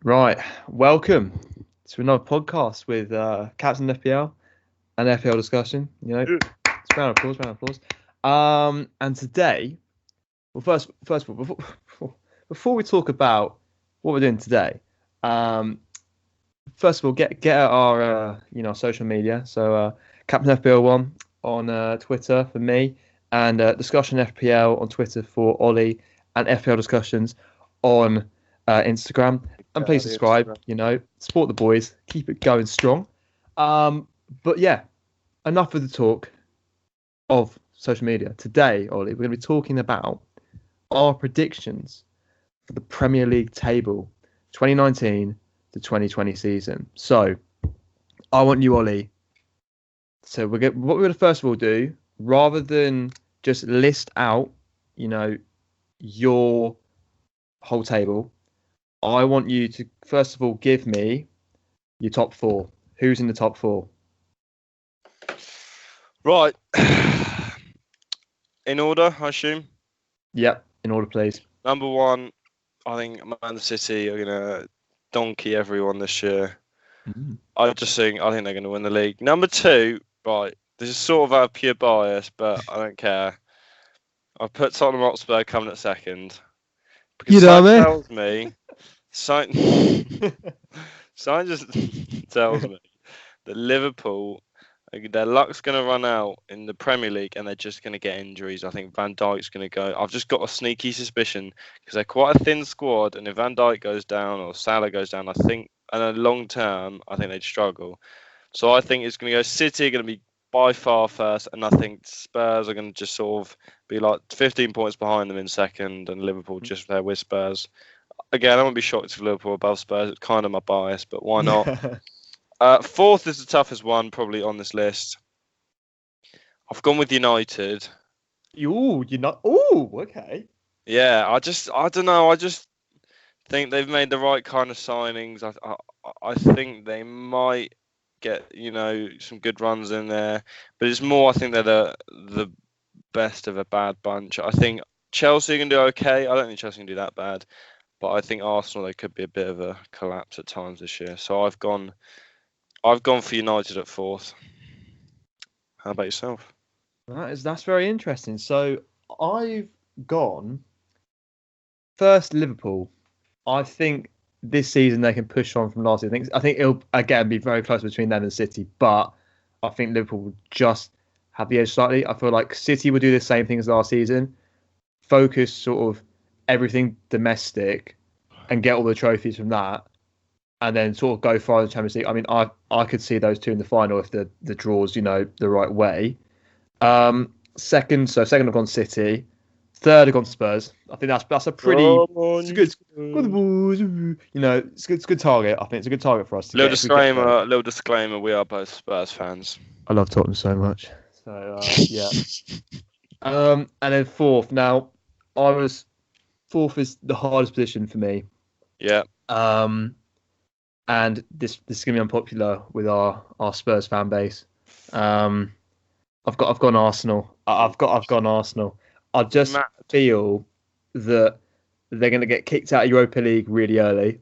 Right, welcome to another podcast with Captain FPL and FPL discussion. It's round of applause. And today, well, first of all, before we talk about what we're doing today, first of all, get out our social media. So Captain FPL1 on Twitter for me, and Discussion FPL on Twitter for Ollie, and FPL discussions on Instagram. And please subscribe, support the boys, keep it going strong. But yeah, enough of the talk of social media. Today, Ollie, we're going to be talking about our predictions for the Premier League table 2019 to 2020 season. So I want you, Ollie. So what we're going to first of all do, rather than just list out, your whole table, I want you to, first of all, give me your top four. Who's in the top four? Right. In order, I assume? Yep, in order, please. Number one, I think Man City are going to donkey everyone this year. I think they're going to win the league. Number two, right, this is sort of out of pure bias, but I don't care. I've put Tottenham Hotspur coming at second. Because something tells me... Something just tells me that Liverpool, their luck's going to run out in the Premier League and they're just going to get injuries. I think Van Dijk's going to go. I've just got a sneaky suspicion because they're quite a thin squad, and if Van Dijk goes down or Salah goes down, I think, in a long term, I think they'd struggle. So I think it's going to go City are going to be by far first, and I think Spurs are going to just sort of be like 15 points behind them in second, and Liverpool just there with Spurs. Again, I won't be shocked if Liverpool above Spurs. It's kind of my bias, but why not? Fourth is the toughest one probably on this list. I've gone with United. Okay. Yeah, I don't know. I just think they've made the right kind of signings. I think they might get some good runs in there, but it's more I think they're the best of a bad bunch. I think Chelsea can do okay. I don't think Chelsea can do that bad. But I think Arsenal, they could be a bit of a collapse at times this year. So I've gone for United at fourth. How about yourself? That's very interesting. So I've gone first Liverpool. I think this season they can push on from last year. I think it'll again be very close between them and City, but I think Liverpool will just have the edge slightly. I feel like City will do the same thing as last season. Focus sort of everything domestic and get all the trophies from that, and then sort of go far in the Champions League. I mean, I could see those two in the final if the draws, the right way. Second I've gone City. Third I've gone Spurs. I think that's a pretty it's good. It's a good target. I think it's a good target for us. Little disclaimer: we are both Spurs fans. I love Tottenham so much. So yeah. And then fourth. Now, fourth is the hardest position for me. Yeah. And this is gonna be unpopular with our Spurs fan base. I've gone Arsenal. I've gone Arsenal. I just feel that they're gonna get kicked out of Europa League really early,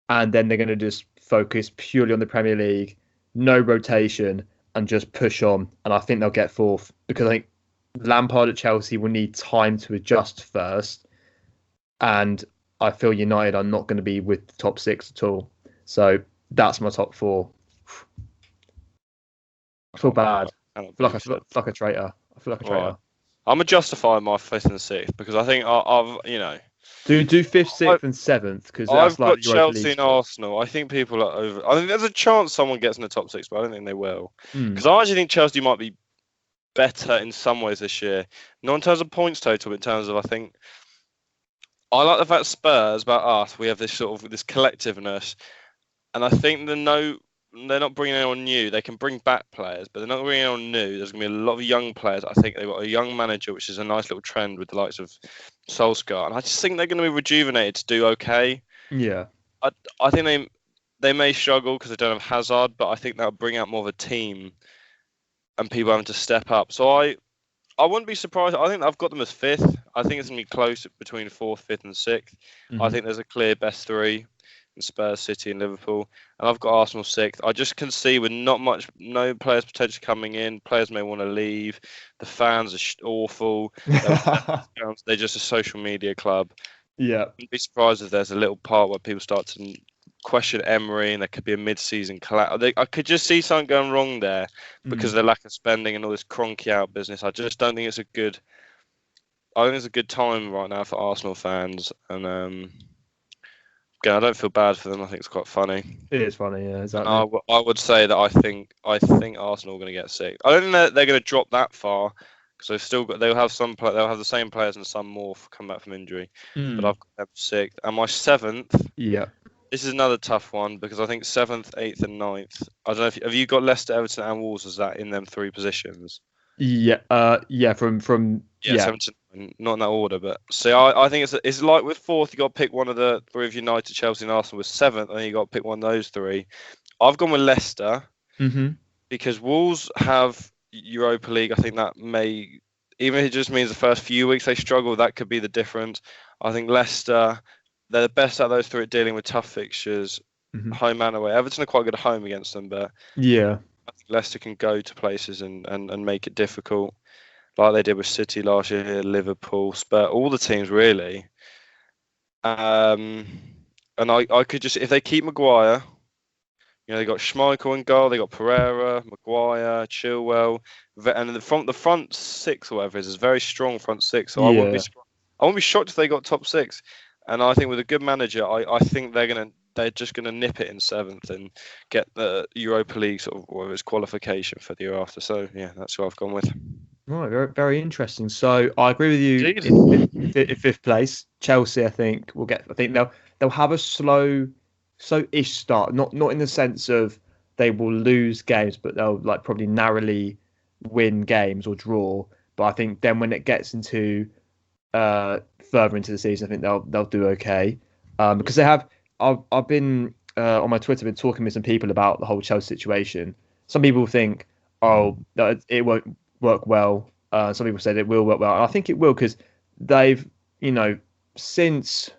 and then they're gonna just focus purely on the Premier League, no rotation, and just push on. And I think they'll get fourth because I think Lampard at Chelsea will need time to adjust first, and I feel United are not going to be with the top six at all. So that's my top four. I feel bad. I feel like a traitor. Right. I'm going to justify my fifth and sixth because I think I've Do fifth, sixth, and seventh because I've got Chelsea and Arsenal. I think people are over. I think there's a chance someone gets in the top six, but I don't think they will. Because I actually think Chelsea might be better in some ways this year, not in terms of points total, but in terms of I like the fact Spurs, about us, we have this sort of this collectiveness, and I think they're not bringing anyone new. They can bring back players, but they're not bringing anyone new. There's going to be a lot of young players. I think they've got a young manager, which is a nice little trend with the likes of Solskjaer, and I just think they're going to be rejuvenated to do okay. Yeah, I think they may struggle because they don't have Hazard, but I think that'll bring out more of a team and people having to step up. So I wouldn't be surprised. I think I've got them as fifth. I think it's going to be close between fourth, fifth, and sixth. I think there's a clear best three. and Spurs, City, and Liverpool. And I've got Arsenal 6th. I just can see with no players potentially coming in. Players may want to leave. The fans are awful. They're just a social media club. Yeah. I'd be surprised if there's a little part where people start to question Emery and there could be a mid-season collapse. I could just see something going wrong there because of the lack of spending and all this cronky out business. I just don't think it's a good. I think it's a good time right now for Arsenal fans, and again, I don't feel bad for them. I think it's quite funny. It is funny, yeah, exactly. I would say that I think Arsenal are going to get 6th. I don't think they're going to drop that far because they'll have the same players and some more come back from injury. But I've got them 6th, and my 7th. Yeah. This is another tough one because I think 7th, 8th, and 9th. I don't know have you got Leicester, Everton, and Wolves as that in them 3 positions? Yeah. From 7 to 9, not in that order, but see, I think it's like with 4th, you got to pick one of the 3 of United, Chelsea, and Arsenal. With 7th, I think you got to pick one of those 3. I've gone with Leicester because Wolves have Europa League. I think that may, even if it just means the first few weeks they struggle, that could be the difference. I think Leicester, they're the best out of those 3 at dealing with tough fixtures, home and away. Everton are quite good at home against them, but yeah, I think Leicester can go to places and make it difficult, like they did with City last year, Liverpool, Spurs, all the teams really. And I could just, if they keep Maguire, they got Schmeichel in goal, they got Pereira, Maguire, Chilwell, and the front 6 or whatever is a very strong front 6. So I wouldn't be shocked if they got top 6. And I think with a good manager, I think they're just gonna nip it in 7th and get the Europa League sort of whether it's qualification for the year after. So yeah, that's who I've gone with. Right, very, very interesting. So I agree with you. In 5th place, Chelsea, I think will get. I think they'll have a slow-ish start. Not in the sense of they will lose games, but they'll probably narrowly win games or draw. But I think then when it gets into further into the season, I think they'll do okay because they have. I've been on my Twitter been talking with some people about the whole Chelsea situation. Some people think, it won't work well. Some people said it will work well, and I think it will because they've since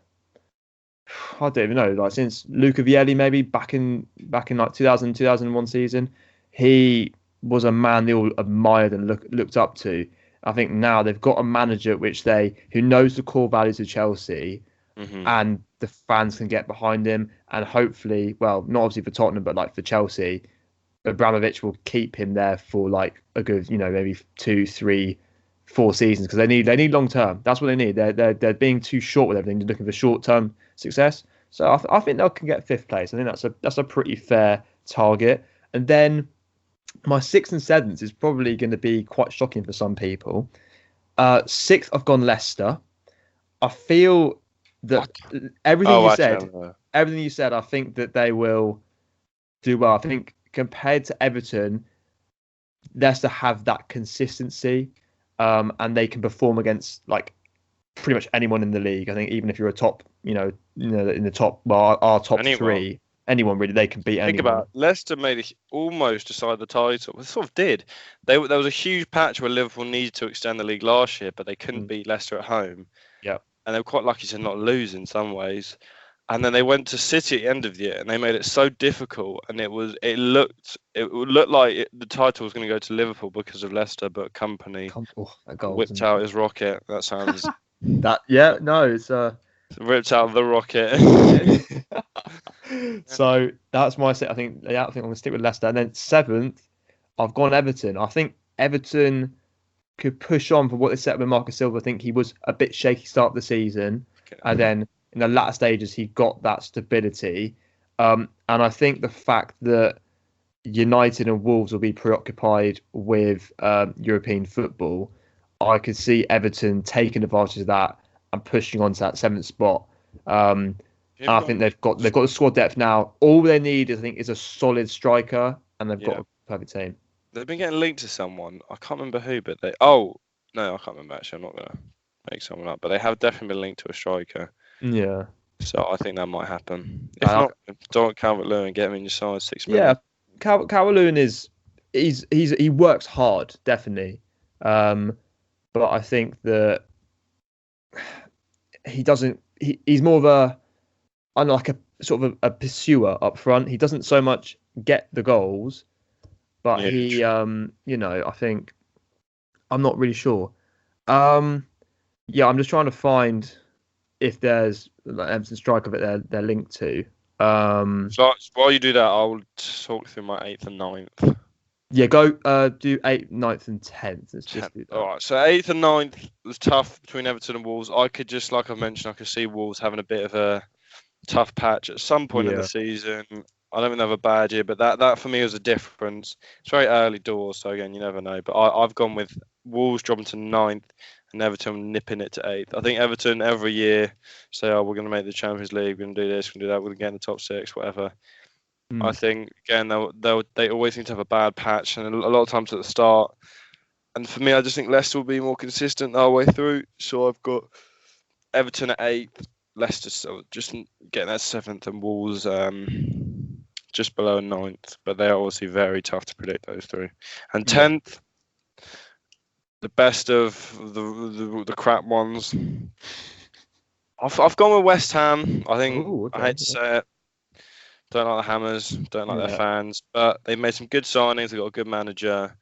I don't even know since Luca Vialli maybe back in 2000 2001 season, he was a man they all admired and looked up to. I think now they've got a manager who knows the core values of Chelsea, and the fans can get behind him. And hopefully, well, not obviously for Tottenham, but for Chelsea, Abramovich will keep him there for a good, maybe 2, 3, 4 seasons because they need long term. That's what they need. They're being too short with everything. They're looking for short term success. So I think they can get 5th place. I think that's a pretty fair target. And then my 6th and 7th is probably going to be quite shocking for some people. 6th, I've gone Leicester. I feel that everything you said, I think that they will do well. I think compared to Everton, Leicester have that consistency, and they can perform against pretty much anyone in the league. I think even if you're a top, in the top, our top 3. Anyone really, they can beat anyone. Think about Leicester almost decide the title. They sort of did. There was a huge patch where Liverpool needed to extend the league last year, but they couldn't beat Leicester at home. Yeah, and they were quite lucky to not lose in some ways. And then they went to City at the end of the year, and they made it so difficult. And it looked like the title was going to go to Liverpool because of Leicester, but Company whipped out his rocket. That sounds it's ripped out the rocket. So that's my set. I think I'm going to stick with Leicester. And then 7th, I've gone Everton. I think Everton could push on for what they set up with Marcus Silva. I think he was a bit shaky start of the season, and then in the latter stages he got that stability. And I think the fact that United and Wolves will be preoccupied with European football, I could see Everton taking advantage of that and pushing on to that 7th spot. I think they've got the squad depth now. All they need, is a solid striker, and they've got a perfect team. They've been getting linked to someone. I can't remember who, but I can't remember actually. I'm not gonna make someone up, but they have definitely been linked to a striker. Yeah. So I think that might happen. If not, don't Calvert-Lewin, get him in your side 6 minutes. Yeah, Calvert-Lewin he works hard, definitely. But I think that he doesn't. He's more of a sort of a pursuer up front. He doesn't so much get the goals, but he, I think I'm not really sure. Yeah, I'm just trying to find if there's like Everton striker that they're linked to. So while you do that, I'll talk through my 8th and 9th. Yeah, go do 8th, 9th, and 10th. Let's just do that. All right, so 8th and 9th was tough between Everton and Wolves. I could just, like I mentioned, I could see Wolves having a bit of a tough patch at some point in the season. I don't think they have a bad year, but that for me was a difference. It's very early doors, so again, you never know. But I've gone with Wolves dropping to 9th and Everton nipping it to 8th. I think Everton every year say, oh, we're going to make the Champions League, we're going to do this, we're going to do that, we're going to get in the top 6, whatever. I think, again, they always seem to have a bad patch, and a lot of times at the start. And for me, I just think Leicester will be more consistent the whole way through. So I've got Everton at 8th, Leicester just getting that 7th, and Wolves just below 9th. But they're obviously very tough to predict, those three. And 10th, the best of the crap ones. I've gone with West Ham. I think, I hate to say it, don't like the Hammers, don't like their fans, but they've made some good signings. They've got a good manager.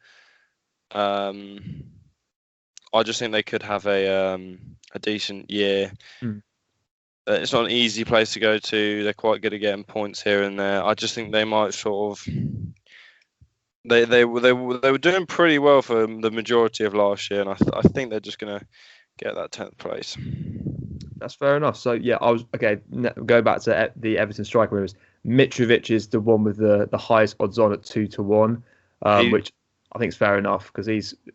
I just think they could have a decent year. It's not an easy place to go to. They're quite good at getting points here and there. I just think they might sort of. They were doing pretty well for the majority of last year, and I think they're just going to get that 10th place. That's fair enough. So yeah, I was okay. Go back to the Everton striker. Mitrovic is the one with the highest odds on at 2-1, which I think is fair enough because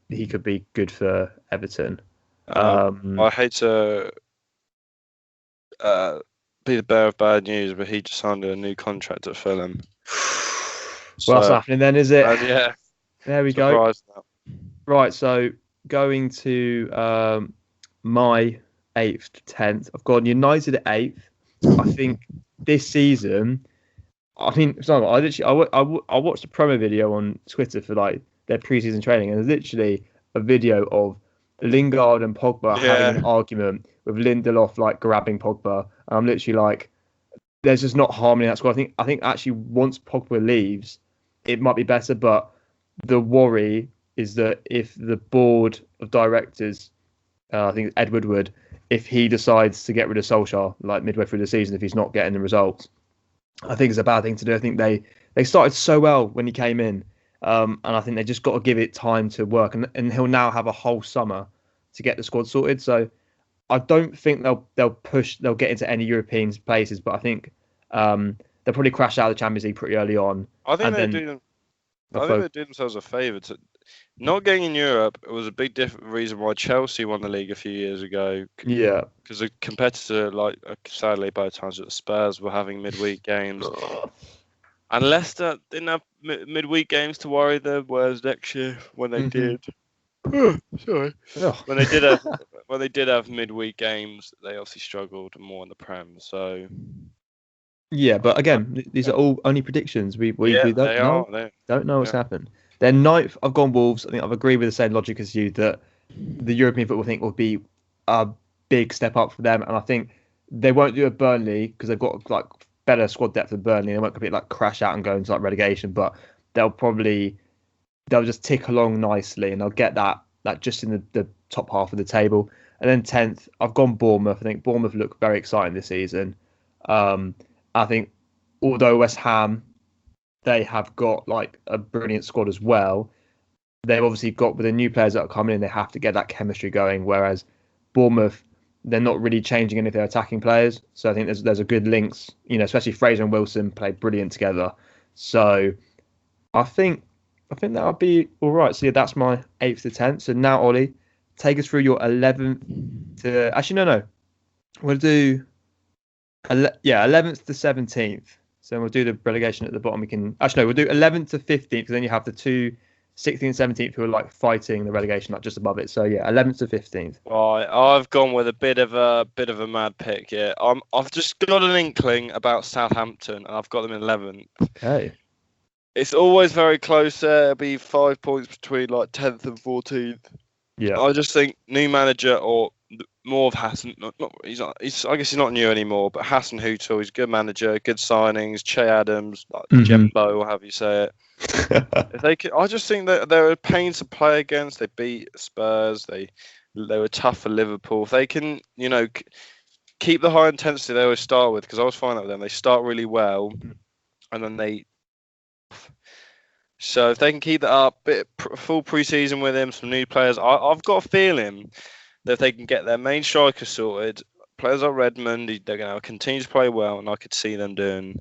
he could be good for Everton. I hate to be the bearer of bad news, but he just signed a new contract at Fulham. Well, that's happening then, is it? Yeah. There we go. Right, so going to my 8th to 10th, I've gone United at 8th. I think this season, I mean, I watched a promo video on Twitter for like their preseason training, and there's literally a video of Lingard and Pogba having an argument with Lindelof like grabbing Pogba. And I'm literally like, there's just not harmony in that squad. I think actually once Pogba leaves, it might be better, but the worry is that if the board of directors, I think Ed Woodward, if he decides to get rid of Solskjaer like midway through the season, if he's not getting the results, I think it's a bad thing to do. I think they started so well when he came in, and I think they just got to give it time to work. And he'll now have a whole summer to get the squad sorted. So I don't think they'll get into any European places, but I think they'll probably crash out of the Champions League pretty early on. I think they do themselves a favour. Not getting in Europe was a big reason why Chelsea won the league a few years ago. Yeah. Because a competitor, like sadly both times at the Spurs, were having midweek games. And Leicester didn't have midweek games to worry them, whereas next year when they did. Sorry. Oh. When they did have midweek games, they obviously struggled more in the Prem. So. Yeah, but again, these are all only predictions. We don't know what's happened. Then 9th, I've gone Wolves. I think I've agreed with the same logic as you that the European football thing will be a big step up for them, and I think they won't do a Burnley because they've got like better squad depth than Burnley. They won't completely like crash out and go into like relegation, but they'll just tick along nicely, and they'll get that just in the top half of the table. And then 10th, I've gone Bournemouth. I think Bournemouth look very exciting this season. I think although West Ham, they have got like a brilliant squad as well. They've obviously got with the new players that are coming in, they have to get that chemistry going. Whereas Bournemouth, they're not really changing any of their attacking players. So I think there's a good links, especially Fraser and Wilson play brilliant together. So I think that would be all right. So yeah, that's my 8th to 10th. So now Ollie, take us through your 11th to actually no, we'll do 11th to 17th. So we'll do the relegation at the bottom. We'll do 11th to 15th because then you have the two 16th and 17th who are like fighting the relegation like just above it. So yeah, 11th to 15th. Right, I've gone with a bit of a mad pick here. I've just got an inkling about Southampton and I've got them in 11th. Okay. It's always very close there. It'll be 5 points between like 10th and 14th. Yeah. I just think new manager or more of Hassan. He's not. I guess he's not new anymore. But Hassan Hootel, he's a good manager, good signings. Che Adams, like Jembo, or however you say it. If they could, I just think that they're a pain to play against. They beat Spurs. They were tough for Liverpool. If they can, keep the high intensity they always start with, because I always find that with them, they start really well, and then they. So if they can keep that up, full pre-season with him, some new players, I've got a feeling that if they can get their main striker sorted, players like Redmond, they're going to continue to play well, and I could see them doing.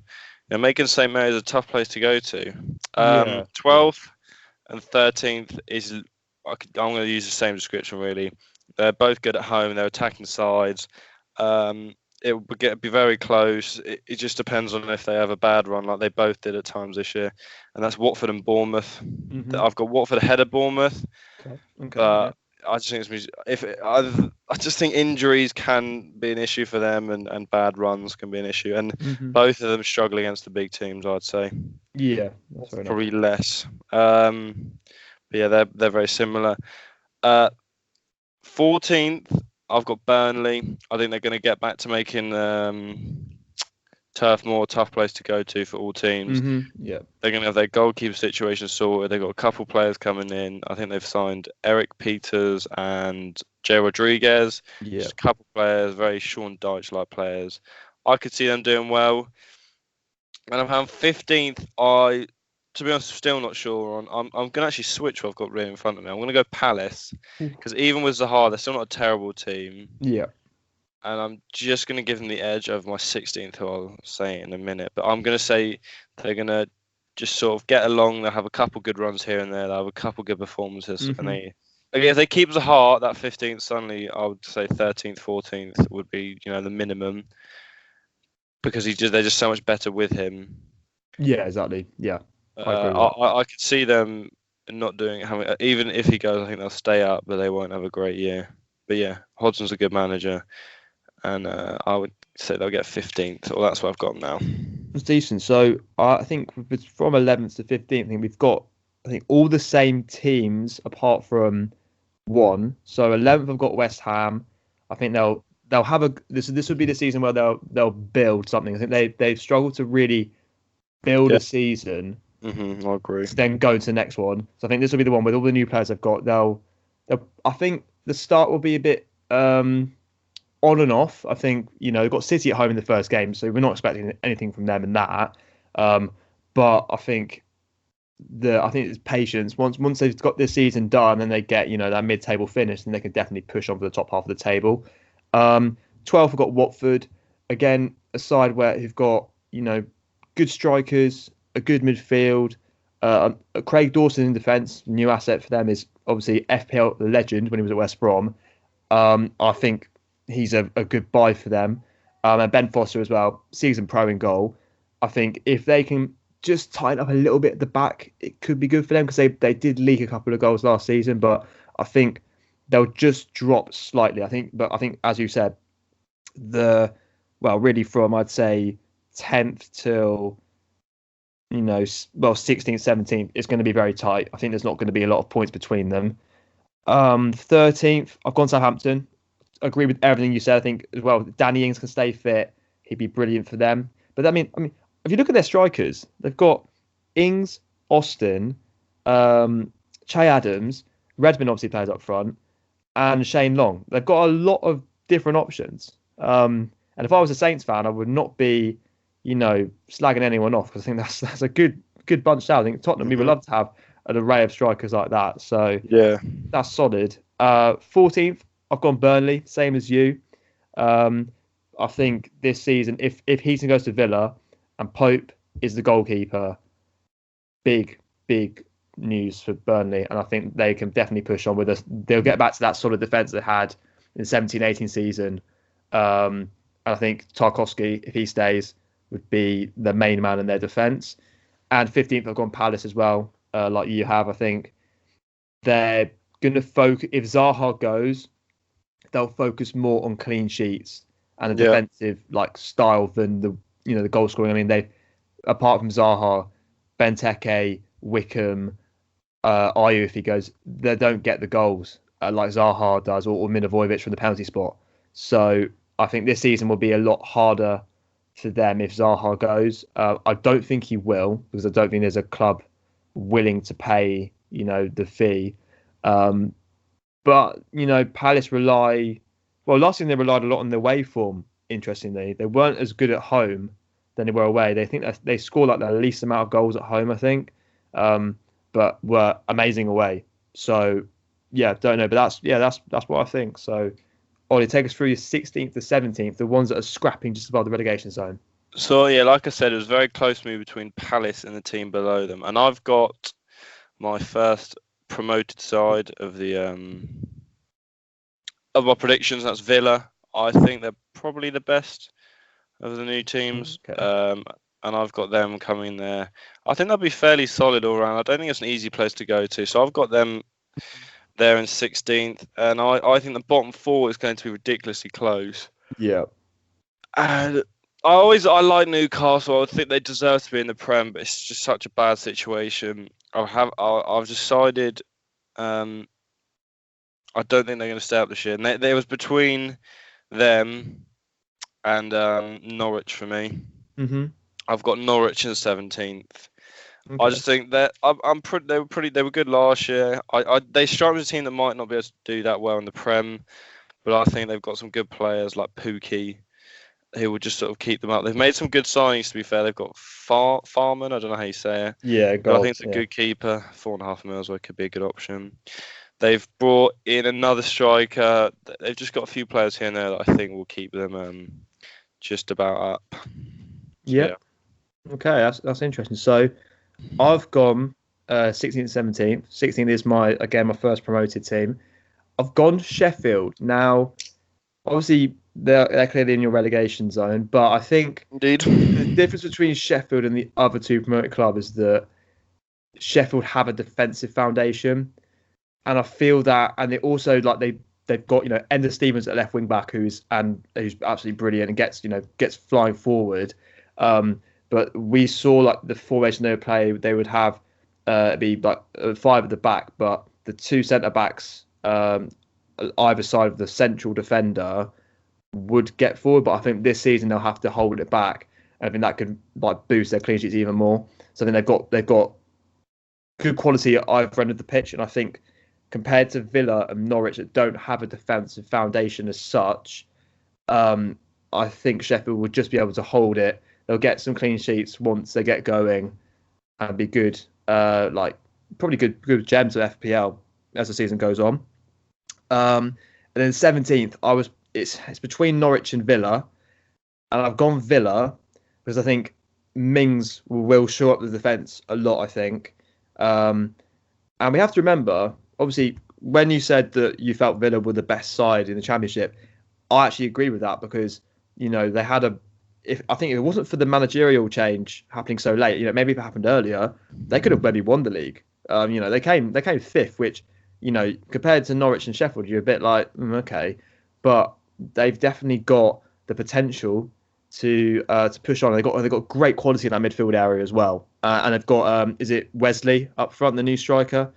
Making St. Mary's a tough place to go to. 12th and 13th is. I'm going to use the same description really. They're both good at home. They're attacking sides. It will be very close. It just depends on if they have a bad run, like they both did at times this year, and that's Watford and Bournemouth. I've got Watford ahead of Bournemouth, but I just think I just think injuries can be an issue for them, and bad runs can be an issue, and both of them struggle against the big teams. I'd say. Yeah, that's probably less. But yeah, they're very similar. 14th, I've got Burnley. I think they're going to get back to making Turf Moor a tough place to go to for all teams. Yeah, they're going to have their goalkeeper situation sorted. They've got a couple players coming in. I think they've signed Eric Peters and Jay Rodriguez. Yeah, just a couple players, very Sean Dyche-like players. I could see them doing well. And I'm having 15th. To be honest, still not sure on. I'm going to actually switch what I've got written in front of me. I'm going to go Palace, because even with Zaha, they're still not a terrible team. Yeah. And I'm just going to give them the edge over my 16th, who I'll say in a minute. But I'm going to say they're going to just sort of get along. They'll have a couple good runs here and there. They'll have a couple good performances. And if they keep Zaha, that 15th, suddenly I would say 13th, 14th would be, the minimum. Because they're just so much better with him. Yeah, exactly. Yeah. I could see them not even if he goes, I think they'll stay up, but they won't have a great year. But yeah, Hodson's a good manager, and I would say they'll get 15th, or that's what I've got now. It's decent. So I think from 11th to 15th, I think we've got all the same teams apart from one. So 11th, I've got West Ham. I think they'll have this would be the season where they'll build something. I think they've struggled to really build a season. I agree. To then go to the next one. So I think this will be the one with all the new players they've got. I think the start will be a bit on and off. I think they've got City at home in the first game, so we're not expecting anything from them in that. But I think it's patience. Once they've got this season done and they get that mid-table finish, then they can definitely push on for the top half of the table. 12th, we've got Watford, again a side where who've got good strikers, a good midfield. Craig Dawson in defence, new asset for them, is obviously FPL legend when he was at West Brom. I think he's a good buy for them. And Ben Foster as well, season pro in goal. I think if they can just tighten up a little bit at the back, it could be good for them, because they did leak a couple of goals last season, but I think they'll just drop slightly. I think, as you said, really from I'd say 10th till 16th, 17th, it's going to be very tight. I think there's not going to be a lot of points between them. 13th, I've gone Southampton. Agree with everything you said. I think as well, Danny Ings can stay fit. He'd be brilliant for them. But I mean, if you look at their strikers, they've got Ings, Austin, Che Adams, Redmond obviously plays up front, and Shane Long. They've got a lot of different options. And if I was a Saints fan, I would not be slagging anyone off, because I think that's a good bunch out. I think Tottenham, we would love to have an array of strikers like that. So yeah, that's solid. 14th, I've gone Burnley, same as you. I think this season, if Heaton goes to Villa and Pope is the goalkeeper, big news for Burnley, and I think they can definitely push on with us. They'll get back to that solid defence they had in the 17-18 season. And I think Tarkowski, if he stays, would be the main man in their defence. And 15th, I've gone Palace as well, like you have. I think they're going to focus, if Zaha goes, they'll focus more on clean sheets and a defensive style than the goal scoring. I mean, they, apart from Zaha, Benteke, Wickham, Ayew, if he goes, they don't get the goals like Zaha does, or Milivojevic from the penalty spot. So I think this season will be a lot harder for them if Zaha goes. I don't think he will, because I don't think there's a club willing to pay, the fee. But Palace last season they relied a lot on their away form. Interestingly, they weren't as good at home than they were away. They think that they score like the least amount of goals at home, I think, but were amazing away. So yeah, don't know, but that's what I think. So Ollie, take us through your 16th to 17th, the ones that are scrapping just above the relegation zone. So yeah, like I said, it was very close to me between Palace and the team below them, and I've got my first promoted side of the of my predictions. That's Villa. I think they're probably the best of the new teams, Okay. and I've got them coming there. I think they'll be fairly solid all round. I don't think it's an easy place to go to, so I've got them there in 16th, and I think the bottom four is going to be ridiculously close. Yeah. And I like Newcastle. I think they deserve to be in the Prem, but it's just such a bad situation. I've decided. I don't think they're going to stay up this year. And there was between them and Norwich for me. Mm-hmm. I've got Norwich in 17th. Okay. I just think that they were good last year. They strike as a team that might not be able to do that well in the Prem, but I think they've got some good players like Pookie, who will just sort of keep them up. They've made some good signings, to be fair. They've got Farman, I don't know how you say it. Yeah, But I think it's a good keeper. 4.5 mils could be a good option. They've brought in another striker. They've just got a few players here and there that I think will keep them just about up. So, yeah. Okay, that's interesting. So I've gone 16th, 17th. 16th is my first promoted team. I've gone Sheffield. Now, obviously, they're clearly in your relegation zone, but I think Indeed. the difference between Sheffield and the other two promoted clubs is that Sheffield have a defensive foundation, and I feel that, and they also they've got Ender Stevens at left wing back who's absolutely brilliant and gets flying forward. But we saw like the formation they would play, they would have be like 5 at the back, but the 2 centre backs either side of the central defender would get forward. But I think this season they'll have to hold it back. I think that could boost their clean sheets even more. So I think they've got good quality at either end of the pitch, and I think compared to Villa and Norwich that don't have a defensive foundation as such, I think Sheffield would just be able to hold it. They'll get some clean sheets once they get going and be good, probably good gems of FPL as the season goes on. And then 17th, it's between Norwich and Villa, and I've gone Villa because I think Mings will show up the defence a lot, I think. And we have to remember, obviously, when you said that you felt Villa were the best side in the Championship, I actually agree with that because, they had I think if it wasn't for the managerial change happening so late, maybe if it happened earlier, they could have maybe won the league. They came 5th, which, compared to Norwich and Sheffield, you're a bit like, okay. But they've definitely got the potential to push on. They've got great quality in that midfield area as well. And they've got, is it Wesley up front, the new striker,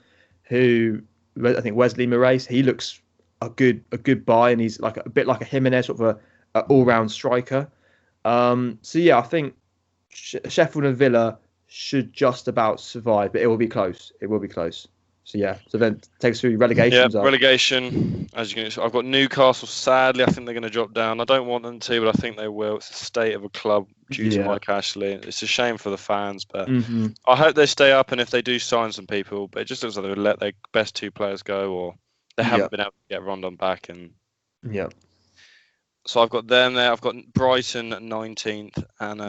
who I think Wesley Moraes, he looks a good buy, and he's like a bit like a Jimenez, sort of a all-round striker. So yeah, I think Sheffield and Villa should just about survive, but it will be close. So yeah, so then take us through relegation. Yeah, relegation. As you can see, I've got Newcastle. Sadly, I think they're going to drop down. I don't want them to, but I think they will. It's the state of a club due to Mike Ashley. It's a shame for the fans, but I hope they stay up. And if they do sign some people, but it just looks like they would let their best 2 players go, or they haven't been able to get Rondon back. And so I've got them there. I've got Brighton at 19th, and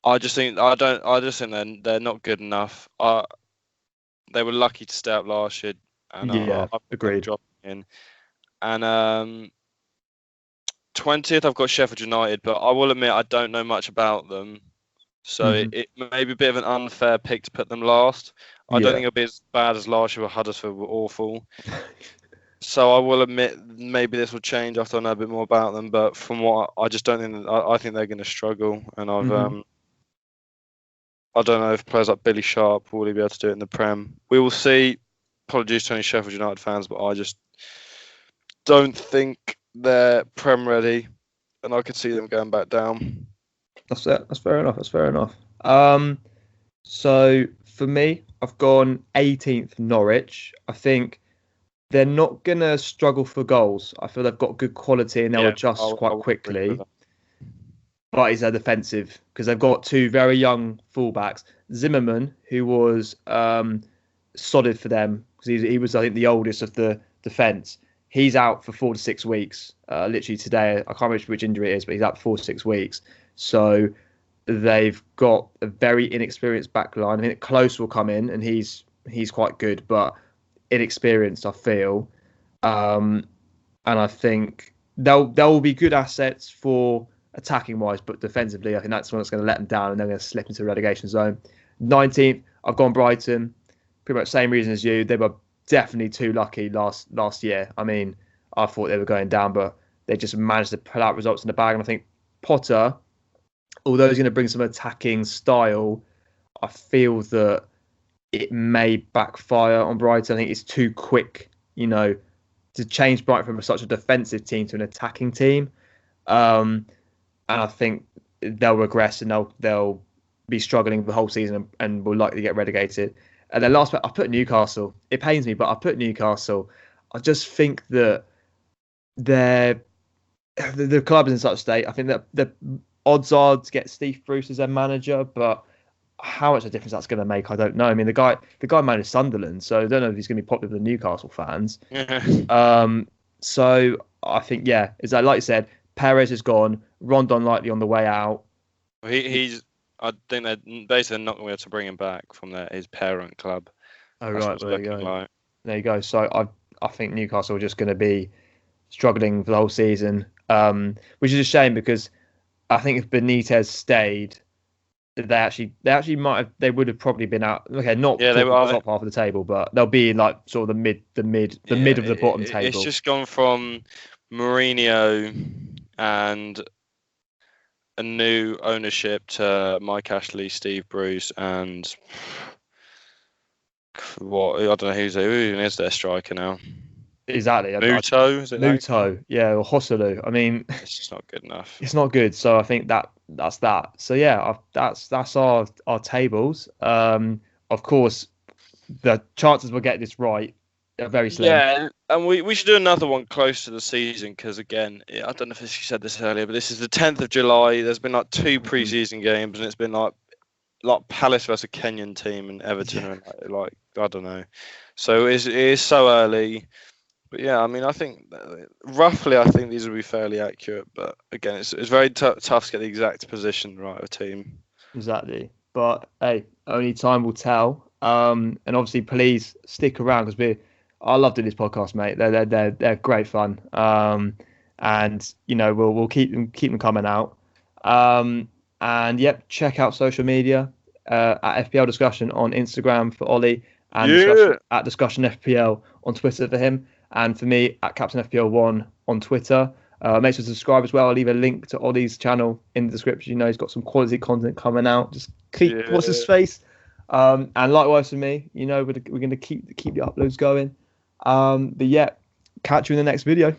I just think they're not good enough. They were lucky to stay up last year, and I've agreed. Dropping in. And 20th, I've got Sheffield United, but I will admit I don't know much about them, so it may be a bit of an unfair pick to put them last. I don't think it'll be as bad as last year where Huddersfield were awful. So I will admit maybe this will change after I know a bit more about them, but from what I just don't think I think they're going to struggle, and I don't know if players like Billy Sharp will be able to do it in the Prem. We will see. Apologies to any Sheffield United fans, but don't think they're Prem ready, and I could see them going back down. That's it. That's fair enough. That's fair enough. So for me, I've gone 18th Norwich. I think they're not gonna struggle for goals. I feel they've got good quality and they'll adjust quite quickly. But it's a defensive because they've got two very young fullbacks. Zimmerman, who was solid for them because he was, I think, the oldest of the defence. He's out for 4 to 6 weeks. Literally today, I can't remember which injury it is, but he's out for 4 to 6 weeks. So they've got a very inexperienced back line. I think Close will come in and he's quite good, but inexperienced, I feel. And I think they'll be good assets for attacking wise, but defensively, I think that's one that's going to let them down and they're going to slip into the relegation zone. 19th, I've gone Brighton. Pretty much same reason as you. They were definitely too lucky last year. I mean, I thought they were going down, but they just managed to pull out results in the bag. And I think Potter, although he's going to bring some attacking style, I feel that it may backfire on Brighton. I think it's too quick, to change Brighton from such a defensive team to an attacking team. And I think they'll regress and they'll be struggling the whole season and will likely get relegated. And then last, I put Newcastle. It pains me, but I put Newcastle. I just think that the club is in such a state. I think that the odds are to get Steve Bruce as their manager, but how much of a difference that's going to make, I don't know. I mean, the guy managed Sunderland, so I don't know if he's going to be popular with the Newcastle fans. So I think, is that, like you said, Perez is gone. Rondon likely on the way out. I think they're basically not going to be able to bring him back from his parent club. Oh, right. There you go. Like. There you go. So I think Newcastle are just going to be struggling for the whole season, which is a shame because I think if Benitez stayed, they would have probably been out. Okay, not the top half of the table, but they'll be in like sort of the mid of the bottom table. It's just gone from Mourinho and a new ownership to Mike Ashley, Steve Bruce, and what, I don't know who is their striker now. Exactly. Muto, is it? Muto, or Hosselu. I mean, it's just not good enough. It's not good. So I think that's that. So that's our tables. Of course, the chances we'll get this right are very slim. Yeah, and we should do another one close to the season because, again, I don't know if you said this earlier, but this is the 10th of July. There's been like 2 pre-season games, and it's been like Palace versus a Kenyan team and Everton, and like I don't know. So it is so early. But yeah, I mean, I think roughly, I think these will be fairly accurate. But again, it's very tough to get the exact position right of a team. Exactly. But hey, only time will tell. And obviously, please stick around because I love doing this podcast, mate. They're great fun. And we'll keep them coming out. And yep, check out social media at FPL Discussion on Instagram for Ollie and at Discussion FPL on Twitter for him. And for me, at Captain FPL1 on Twitter. Make sure to subscribe as well. I'll leave a link to Ollie's channel in the description. He's got some quality content coming out. Just keep what's his face. And likewise for me, we're going to keep the uploads going. But yeah, catch you in the next video.